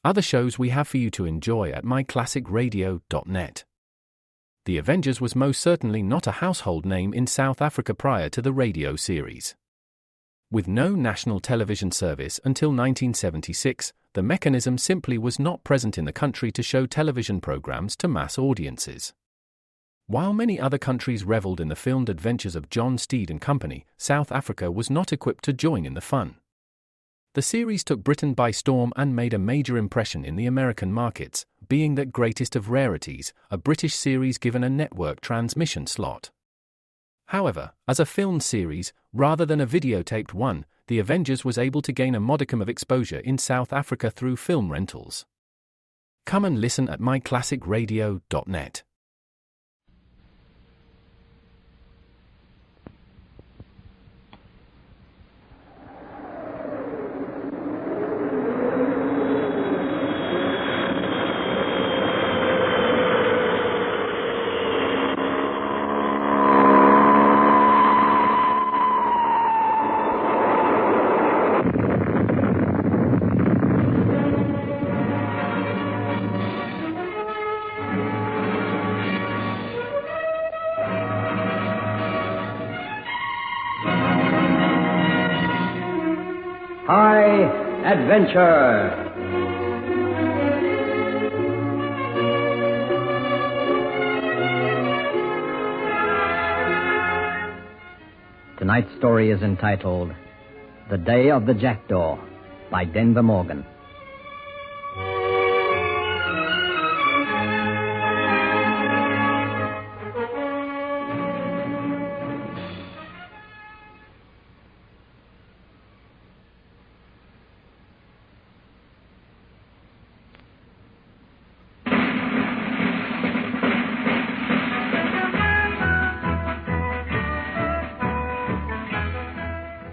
other shows we have for you to enjoy at myclassicradio.net. The Avengers was most certainly not a household name in South Africa prior to the radio series. With no national television service until 1976, the mechanism simply was not present in the country to show television programs to mass audiences. While many other countries reveled in the filmed adventures of John Steed and company, South Africa was not equipped to join in the fun. The series took Britain by storm and made a major impression in the American markets, being that greatest of rarities, a British series given a network transmission slot. However, as a filmed series, rather than a videotaped one, The Avengers was able to gain a modicum of exposure in South Africa through film rentals. Come and listen at myclassicradio.net. Adventure. Tonight's story is entitled The Day of the Jackdaw by Denver Morgan.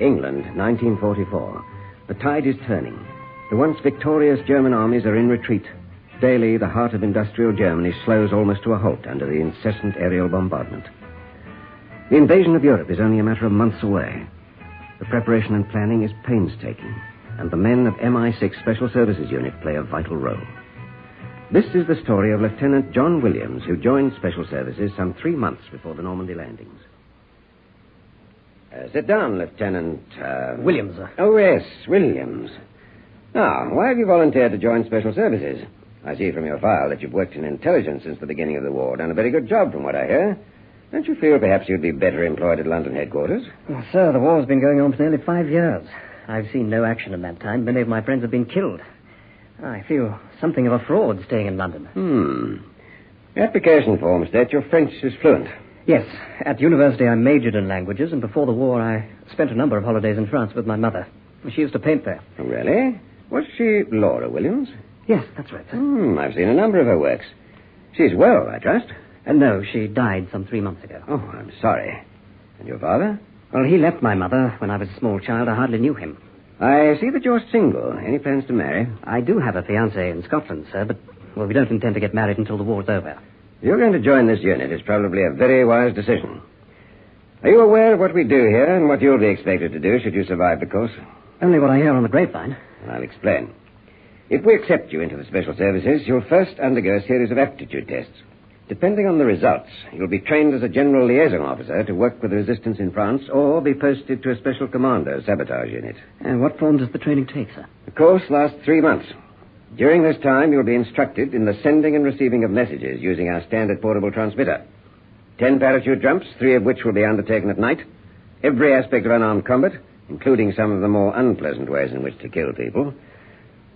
England, 1944. The tide is turning. The once victorious German armies are in retreat. Daily, the heart of industrial Germany slows almost to a halt under the incessant aerial bombardment. The invasion of Europe is only a matter of months away. The preparation and planning is painstaking, and the men of MI6 Special Services Unit play a vital role. This is the story of Lieutenant John Williams, who joined Special Services some 3 months before the Normandy landings. Sit down, Lieutenant... Williams, sir. Oh, yes, Williams. Now, why have you volunteered to join Special Services? I see from your file that you've worked in intelligence since the beginning of the war. Done a very good job, from what I hear. Don't you feel perhaps you'd be better employed at London headquarters? Well, sir, the war's been going on for nearly 5 years. I've seen no action in that time. Many of my friends have been killed. I feel something of a fraud staying in London. The application form states your French is fluent. Yes. At university, I majored in languages, and before the war, I spent a number of holidays in France with my mother. She used to paint there. Oh, really? Was she Laura Williams? Yes, that's right, sir. I've seen a number of her works. She's well, I trust? No, she died some 3 months ago. Oh, I'm sorry. And your father? Well, he left my mother when I was a small child. I hardly knew him. I see that you're single. Any plans to marry? I do have a fiancée in Scotland, sir, but, well, we don't intend to get married until the war's over. If you're going to join this unit, it's probably a very wise decision. Are you aware of what we do here and what you'll be expected to do should you survive the course? Only what I hear on the grapevine. I'll explain. If we accept you into the Special Services, you'll first undergo a series of aptitude tests. Depending on the results, you'll be trained as a general liaison officer to work with the resistance in France or be posted to a special commando sabotage unit. What form does the training take, sir? The course lasts 3 months. During this time, you'll be instructed in the sending and receiving of messages using our standard portable transmitter. 10 parachute jumps, 3 of which will be undertaken at night. Every aspect of unarmed combat, including some of the more unpleasant ways in which to kill people.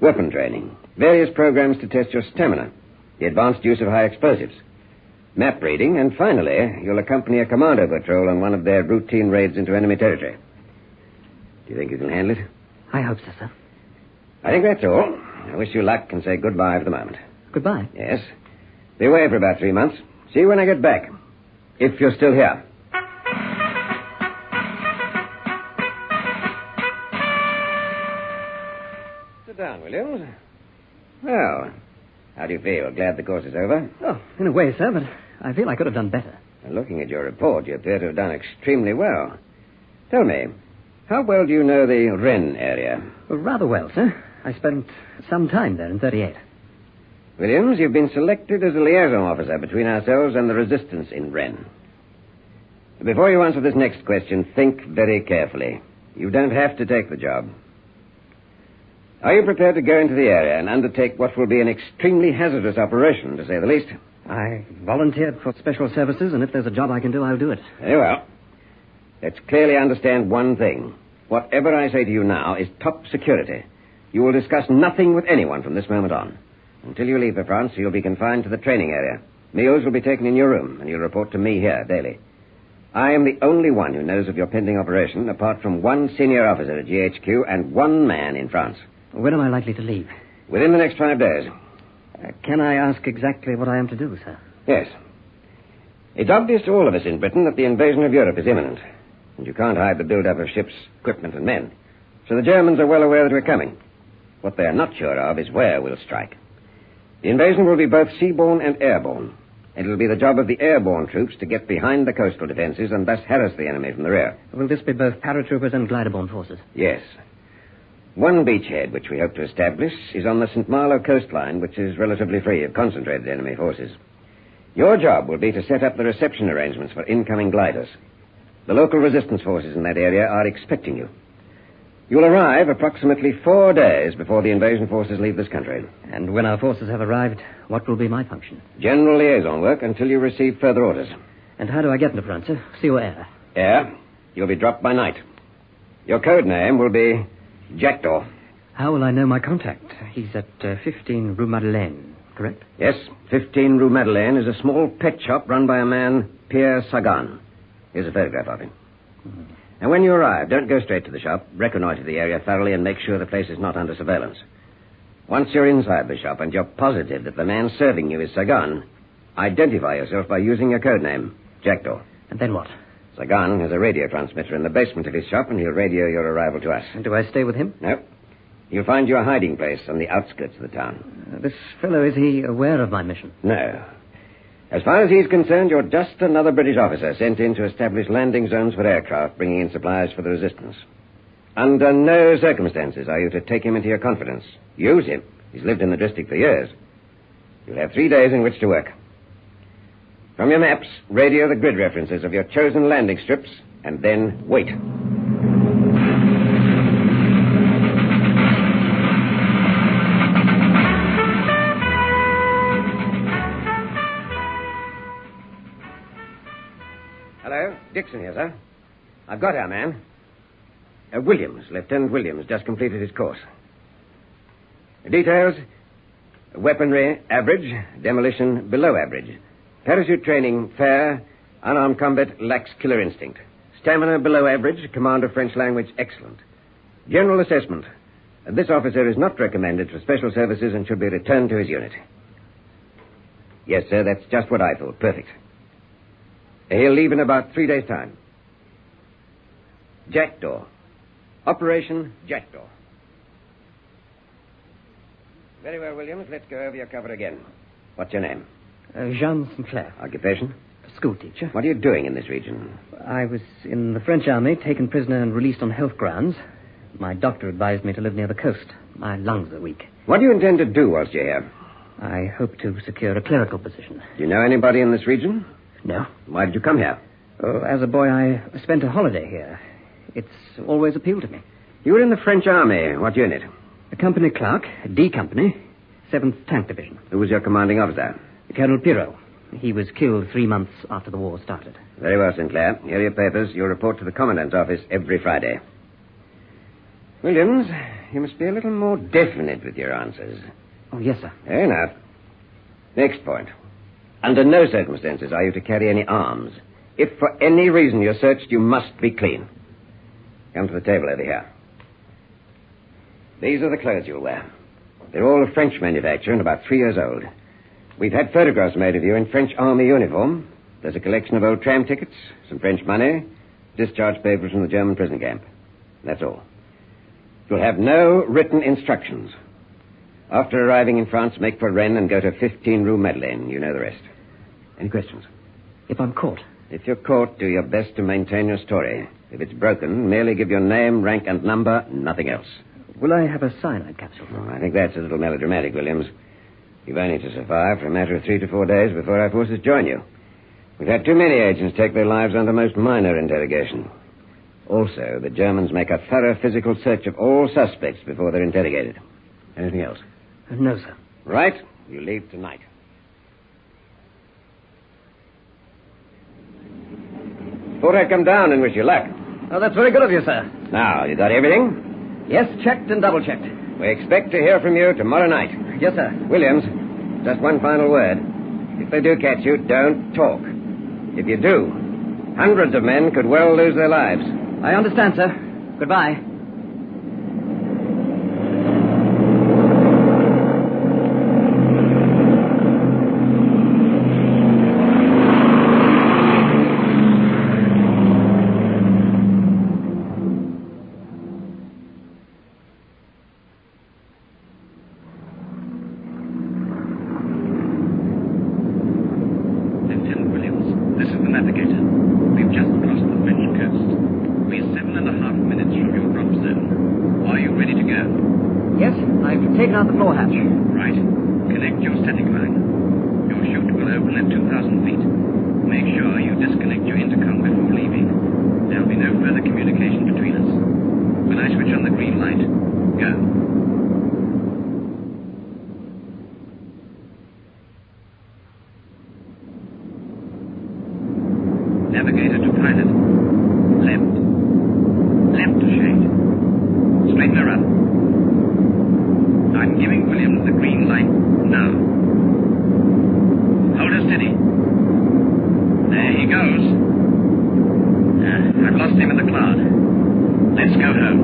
Weapon training. Various programs to test your stamina. The advanced use of high explosives. Map reading. And finally, you'll accompany a commando patrol on one of their routine raids into enemy territory. Do you think you can handle it? I hope so, sir. I think that's all. I wish you luck and say goodbye for the moment. Goodbye? Yes. Be away for about 3 months. See you when I get back. If you're still here. Sit down, Williams. Well, how do you feel? Glad the course is over? Oh, in a way, sir, but I feel I could have done better. Well, looking at your report, you appear to have done extremely well. Tell me, how well do you know the Wren area? Well, rather well, sir. I spent some time there in 38. Williams, you've been selected as a liaison officer between ourselves and the resistance in Rennes. Before you answer this next question, think very carefully. You don't have to take the job. Are you prepared to go into the area and undertake what will be an extremely hazardous operation, to say the least? I volunteered for special services, and if there's a job I can do, I'll do it. Very well. Let's clearly understand one thing. Whatever I say to you now is top security. You will discuss nothing with anyone from this moment on. Until you leave for France, you'll be confined to the training area. Meals will be taken in your room, and you'll report to me here daily. I am the only one who knows of your pending operation, apart from one senior officer at GHQ and one man in France. When am I likely to leave? Within the next 5 days. Can I ask exactly what I am to do, sir? Yes. It's obvious to all of us in Britain that the invasion of Europe is imminent. And you can't hide the build-up of ships, equipment, and men. So the Germans are well aware that we're coming. What they are not sure of is where we'll strike. The invasion will be both seaborne and airborne. It will be the job of the airborne troops to get behind the coastal defenses and thus harass the enemy from the rear. Will this be both paratroopers and glider-borne forces? Yes. One beachhead which we hope to establish is on the St. Malo coastline, which is relatively free of concentrated enemy forces. Your job will be to set up the reception arrangements for incoming gliders. The local resistance forces in that area are expecting you. You'll arrive approximately 4 days before the invasion forces leave this country. And when our forces have arrived, what will be my function? General liaison work until you receive further orders. And how do I get into France, sir? Sea or air? Air. You'll be dropped by night. Your code name will be Jackdaw. How will I know my contact? He's at 15 Rue Madeleine, correct? Yes, 15 Rue Madeleine is a small pet shop run by a man, Pierre Sagan. Here's a photograph of him. And when you arrive, don't go straight to the shop. Reconnoiter the area thoroughly and make sure the place is not under surveillance. Once you're inside the shop and you're positive that the man serving you is Sagan, identify yourself by using your code name, Jackdaw. And then what? Sagan has a radio transmitter in the basement of his shop, and he'll radio your arrival to us. And do I stay with him? No. He'll find you a hiding place on the outskirts of the town. This fellow, is he aware of my mission? No. As far as he's concerned, you're just another British officer sent in to establish landing zones for aircraft, bringing in supplies for the resistance. Under no circumstances are you to take him into your confidence. Use him. He's lived in the district for years. You'll have 3 days in which to work. From your maps, radio the grid references of your chosen landing strips, and then wait. Hello, Dixon here, sir. I've got our man. Williams, Lieutenant Williams, just completed his course. Details: weaponry, average. Demolition, below average. Parachute training, fair. Unarmed combat, lacks killer instinct. Stamina, below average. Command of French language, excellent. General assessment: this officer is not recommended for special services and should be returned to his unit. Yes, sir, that's just what I thought. Perfect. He'll leave in about 3 days' time. Jackdaw. Operation Jackdaw. Very well, Williams. Let's go over your cover again. What's your name? Jean Sinclair. Occupation? School teacher. What are you doing in this region? I was in the French army, taken prisoner and released on health grounds. My doctor advised me to live near the coast. My lungs are weak. What do you intend to do whilst you're here? I hope to secure a clerical position. Do you know anybody in this region? No. Why did you come here? Oh, as a boy, I spent a holiday here. It's always appealed to me. You were in the French army. What unit? A company clerk, D Company, 7th Tank Division. Who was your commanding officer? Colonel Pirot. He was killed 3 months after the war started. Very well, Sinclair. Here are your papers. You'll report to the commandant's office every Friday. Williams, you must be a little more definite with your answers. Oh, yes, sir. Fair enough. Next point. Under no circumstances are you to carry any arms. If for any reason you're searched, you must be clean. Come to the table over here. These are the clothes you'll wear. They're all of French manufacture and about 3 years old. We've had photographs made of you in French army uniform. There's a collection of old tram tickets, some French money, discharge papers from the German prison camp. That's all. You'll have no written instructions. After arriving in France, make for Rennes and go to 15 Rue Madeleine. You know the rest. Any questions? If I'm caught? If you're caught, do your best to maintain your story. If it's broken, merely give your name, rank, and number, nothing else. Will I have a cyanide capsule? Oh, I think that's a little melodramatic, Williams. You've only to survive for a matter of 3 to 4 days before our forces join you. We've had too many agents take their lives under most minor interrogation. Also, the Germans make a thorough physical search of all suspects before they're interrogated. Anything else? No, sir. Right. You leave tonight. Thought I'd come down and wish you luck. Oh, that's very good of you, sir. Now, you got everything? Yes, checked and double-checked. We expect to hear from you tomorrow night. Yes, sir. Williams, just one final word. If they do catch you, don't talk. If you do, hundreds of men could well lose their lives. I understand, sir. Goodbye. Taken out the floor hatch. Right. Connect your static line. Your chute will open at 2,000 feet. Make sure you disconnect your intercom before leaving. There'll be no further communication between us. When I switch on the green light, go. Navigator to pilot. Left. Left to shade. Straighten her up. I'm giving Williams the green light now. Hold her steady. There he goes. I've lost him in the cloud. Let's go home.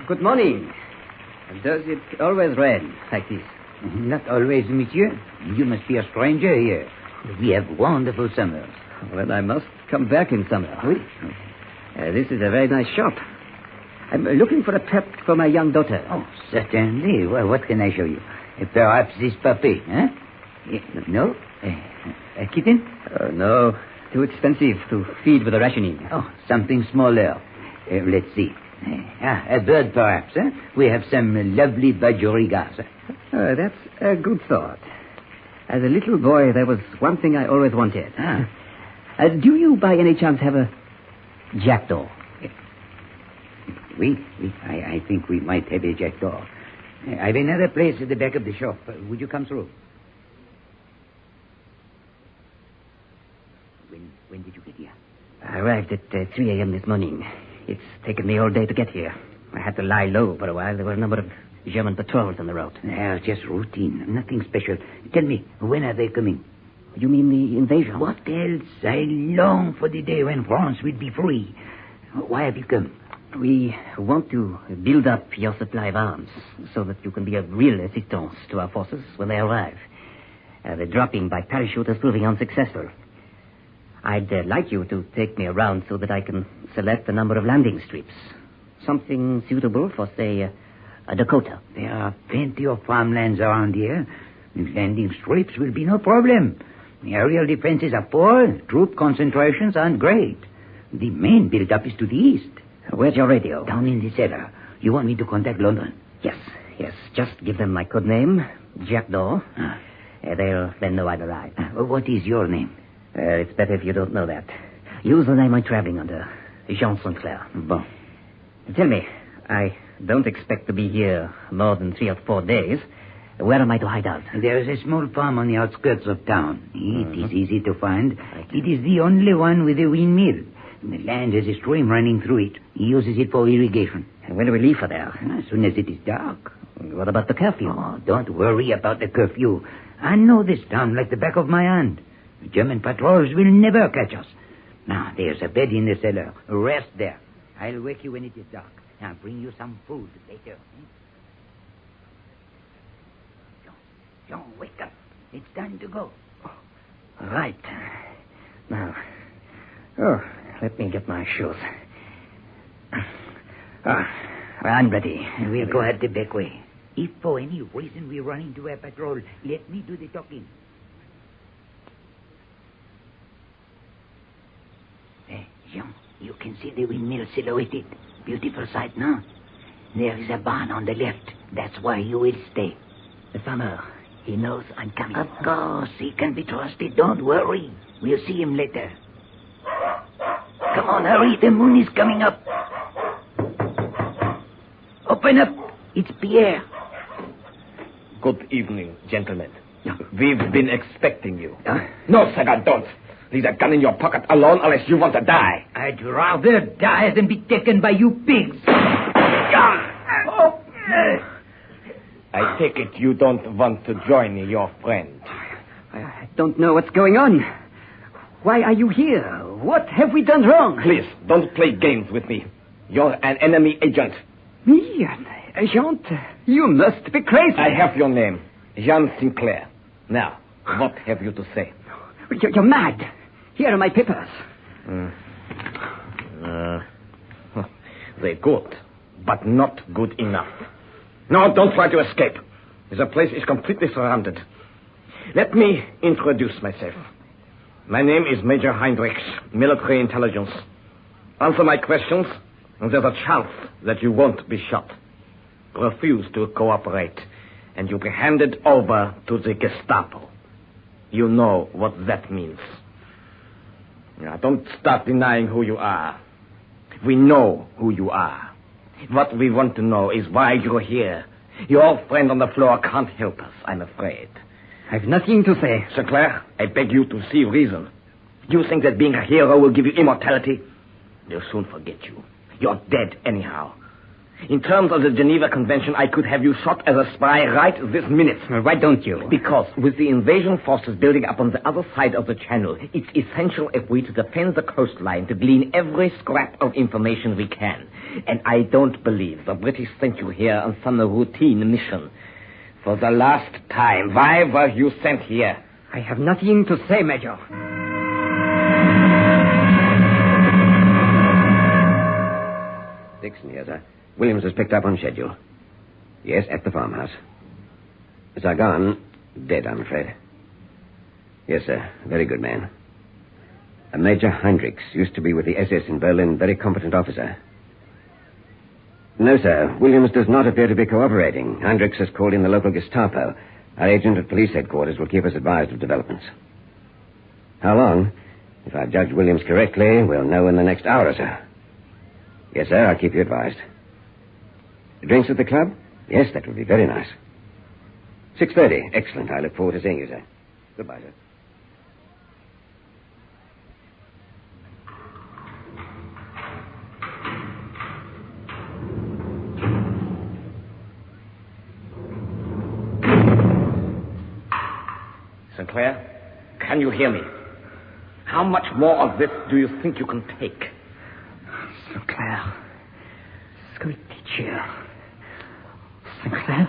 Good morning. Does it always rain like this? Not always, monsieur. You must be a stranger here. We have wonderful summers. Well, I must come back in summer. Oui. This is a very nice shop. I'm looking for a pet for my young daughter. Oh, certainly. Well, what can I show you? Perhaps this puppy, huh? No? A kitten? No. Too expensive to feed with the rationing. Oh, something smaller. Let's see. A bird, perhaps, huh? We have some lovely budgerigars. That's a good thought. As a little boy, there was one thing I always wanted. Do you, by any chance, have a jackdaw? Oui. I think we might have a jackdaw. I've another place at the back of the shop. Would you come through? When did you get here? I arrived at 3 a.m. this morning. It's taken me all day to get here. I had to lie low for a while. There were a number of German patrols on the road. Just routine. Nothing special. Tell me, when are they coming? You mean the invasion? What else? I long for the day when France will be free. Why have you come? We want to build up your supply of arms so that you can be of real assistance to our forces when they arrive. The dropping by parachute is proving unsuccessful. I'd like you to take me around so that I can select a number of landing strips. Something suitable for, say, a Dakota. There are plenty of farmlands around here. Landing strips will be no problem. The aerial defenses are poor. Troop concentrations aren't great. The main build-up is to the east. Where's your radio? Down in the cellar. You want me to contact London? Yes. Just give them my code name, Jackdaw. They'll then know I've arrived. What is your name? It's better if you don't know that. Use the name I'm traveling under, Jean St. Clair. Bon. Tell me, I don't expect to be here more than 3 or 4 days. Where am I to hide out? There is a small farm on the outskirts of town. It is easy to find. It is the only one with a windmill. The land has a stream running through it. He uses it for irrigation. And when do we leave for there? As soon as it is dark. What about the curfew? Oh, don't worry about the curfew. I know this town like the back of my hand. The German patrols will never catch us. Now, there's a bed in the cellar. Rest there. I'll wake you when it is dark. I'll bring you some food later. John, wake up. It's time to go. Right. Now, let me get my shoes. I'm ready. We'll go at the back way. If for any reason we run into a patrol, let me do the talking. Hey, Jean, you can see the windmill silhouetted. Beautiful sight, no? There is a barn on the left. That's where you will stay. The farmer, he knows I'm coming. Of course, he can be trusted. Don't worry. We'll see him later. Come on, hurry. The moon is coming up. Open up. It's Pierre. Good evening, gentlemen. We've been expecting you. No, Sagan, don't. Leave a gun in your pocket alone unless you want to die. I'd rather die than be taken by you pigs. I take it you don't want to join your friend. I don't know what's going on. Why are you here? What have we done wrong? Please, don't play games with me. You're an enemy agent. Me? An agent? You must be crazy. I have your name. Jean Sinclair. Now, what have you to say? You're mad. Here are my papers. They're good, but not good enough. No, don't try to escape. The place is completely surrounded. Let me introduce myself. My name is Major Heinrichs, military intelligence. Answer my questions, and there's a chance that you won't be shot. Refuse to cooperate, and you'll be handed over to the Gestapo. You know what that means. Now, don't start denying who you are. We know who you are. What we want to know is why you're here. Your friend on the floor can't help us, I'm afraid. I've nothing to say. Sinclair, I beg you to see reason. You think that being a hero will give you immortality? They'll soon forget you. You're dead anyhow. In terms of the Geneva Convention, I could have you shot as a spy right this minute. Why don't you? Because with the invasion forces building up on the other side of the channel, it's essential if we to defend the coastline to glean every scrap of information we can. And I don't believe the British sent you here on some routine mission. For the last time, why were you sent here? I have nothing to say, Major. Dixon here, sir. Williams was picked up on schedule. Yes, at the farmhouse. Zagan, dead, I'm afraid. Yes, sir. Very good man. Major Heinrichs used to be with the SS in Berlin. Very competent officer. No, sir. Williams does not appear to be cooperating. Heinrichs has called in the local Gestapo. Our agent at police headquarters will keep us advised of developments. How long? If I've judged Williams correctly, we'll know in the next hour or so. Yes, sir. I'll keep you advised. Drinks at the club? Yes, that would be very nice. 6:30. Excellent. I look forward to seeing you, sir. Goodbye, sir. Sinclair, can you hear me? How much more of this do you think you can take? Sinclair. Sculpture. Sinclair?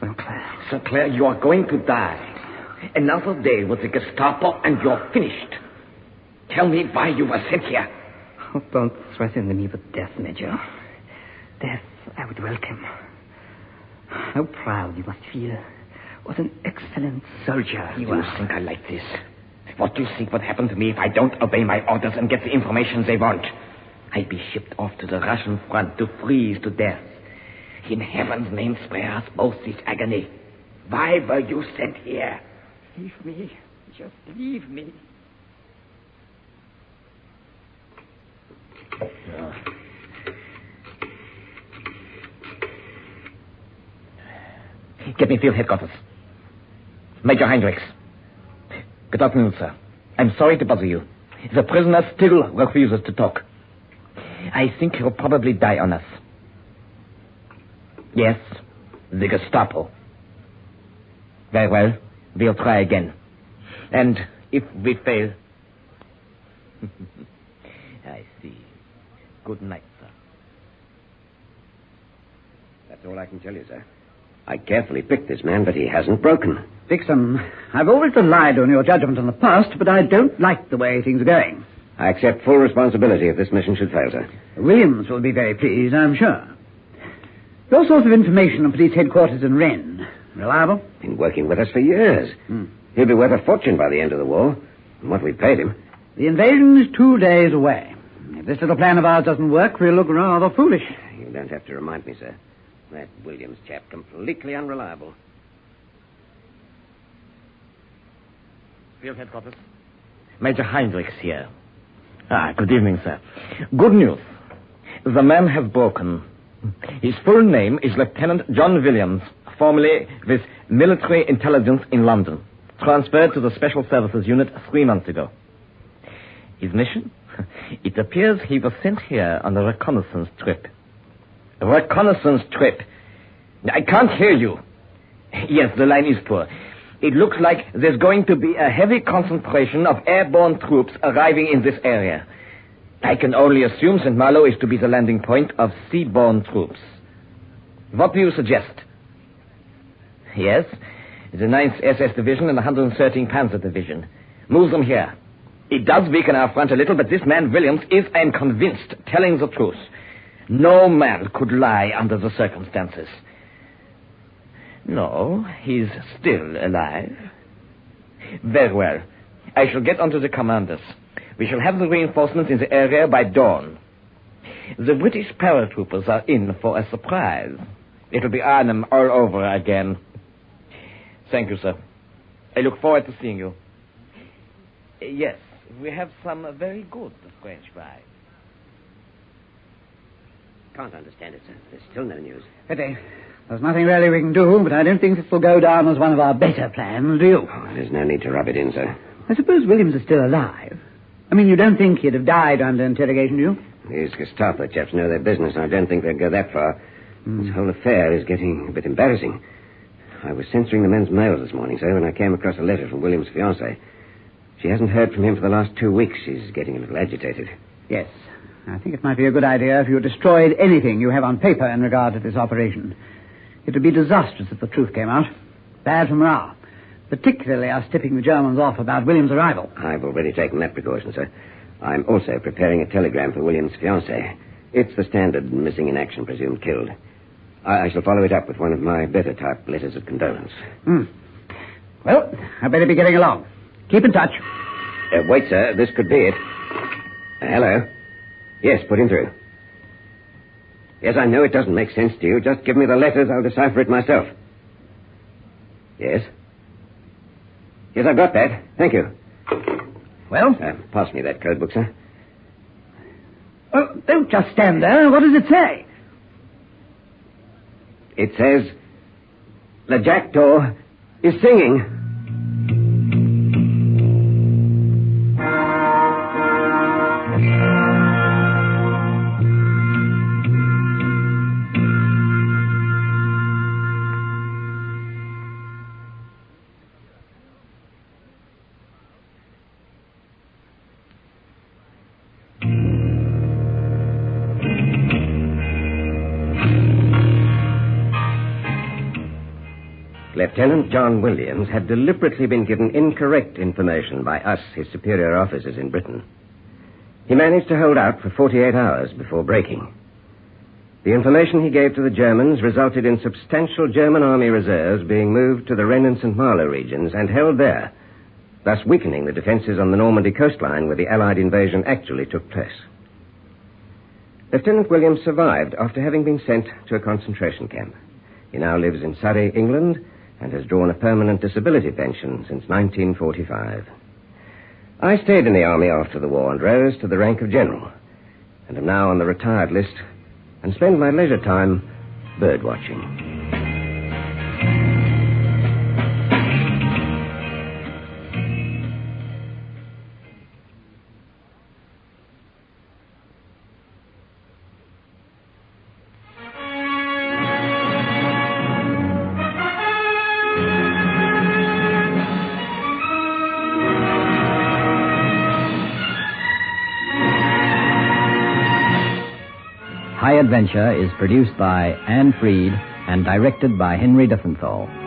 Sinclair. Sinclair, you are going to die. Another day with the Gestapo and you're finished. Tell me why you were sent here. Oh, don't threaten me with death, Major. Death I would welcome. How proud you must feel. What an excellent soldier you are. You think I like this? What do you think would happen to me if I don't obey my orders and get the information they want? I'd be shipped off to the Russian front to freeze to death. In heaven's name, spare us both this agony. Why were you sent here? Leave me. Just leave me. Get me field headquarters. Major Heinrichs. Good afternoon, sir. I'm sorry to bother you. The prisoner still refuses to talk. I think he'll probably die on us. Yes, the Gestapo. Very well. We'll try again. And if we fail... I see. Good night, sir. That's all I can tell you, sir. I carefully picked this man, but he hasn't broken. Dixon, I've always relied on your judgment in the past, but I don't like the way things are going. I accept full responsibility if this mission should fail, sir. Williams will be very pleased, I'm sure. Your source of information on police headquarters in Rennes, reliable? Been working with us for years. He'll be worth a fortune by the end of the war, and what we paid him. The invasion is 2 days away. If this little plan of ours doesn't work, we'll look rather foolish. You don't have to remind me, sir. That Williams chap, completely unreliable. Field headquarters. Major Heinrichs here. Good evening, sir. Good news. The man has broken. His full name is Lieutenant John Williams, formerly with Military Intelligence in London, transferred to the Special Services Unit 3 months ago. His mission? It appears he was sent here on a reconnaissance trip. A reconnaissance trip? I can't hear you. Yes, the line is poor. It looks like there's going to be a heavy concentration of airborne troops arriving in this area. I can only assume St. Malo is to be the landing point of seaborne troops. What do you suggest? Yes, the 9th SS Division and the 113th Panzer Division. Move them here. It does weaken our front a little, but this man Williams is, I am convinced, telling the truth. No man could lie under the circumstances. No, he's still alive. Very well. I shall get on to the commanders. We shall have the reinforcements in the area by dawn. The British paratroopers are in for a surprise. It'll be Arnhem all over again. Thank you, sir. I look forward to seeing you. Yes, we have some very good French fries. Can't understand it, sir. There's still no news. Pity. There's nothing really we can do, but I don't think this will go down as one of our better plans, do you? Oh, there's no need to rub it in, sir. I suppose Williams is still alive. I mean, you don't think he'd have died under interrogation, do you? These Gestapo chaps know their business. I don't think they'd go that far. This whole affair is getting a bit embarrassing. I was censoring the men's mails this morning, sir, when I came across a letter from Williams' fiancée. She hasn't heard from him for the last 2 weeks. She's getting a little agitated. Yes. I think it might be a good idea if you destroyed anything you have on paper in regard to this operation. It would be disastrous if the truth came out. Bad for morale. Particularly us tipping the Germans off about Williams' arrival. I've already taken that precaution, sir. I'm also preparing a telegram for Williams' fiancée. It's the standard missing in action, presumed killed. I shall follow it up with one of my better type letters of condolence. Well, I better be getting along. Keep in touch. Wait, sir. This could be it. Hello. Yes, put him through. Yes, I know it doesn't make sense to you. Just give me the letters. I'll decipher it myself. Yes? Yes, I've got that. Thank you. Well? Pass me that code book, sir. Oh, don't just stand there. What does it say? It says, the Jackdaw is singing. Lieutenant John Williams had deliberately been given incorrect information by us, his superior officers in Britain. He managed to hold out for 48 hours before breaking. The information he gave to the Germans resulted in substantial German army reserves being moved to the Rennes and St. Malo regions and held there, thus weakening the defenses on the Normandy coastline where the Allied invasion actually took place. Lieutenant Williams survived after having been sent to a concentration camp. He now lives in Surrey, England, and has drawn a permanent disability pension since 1945. I stayed in the army after the war and rose to the rank of general, and am now on the retired list and spend my leisure time bird watching. High Adventure is produced by Anne Freed and directed by Henry Diffenthal.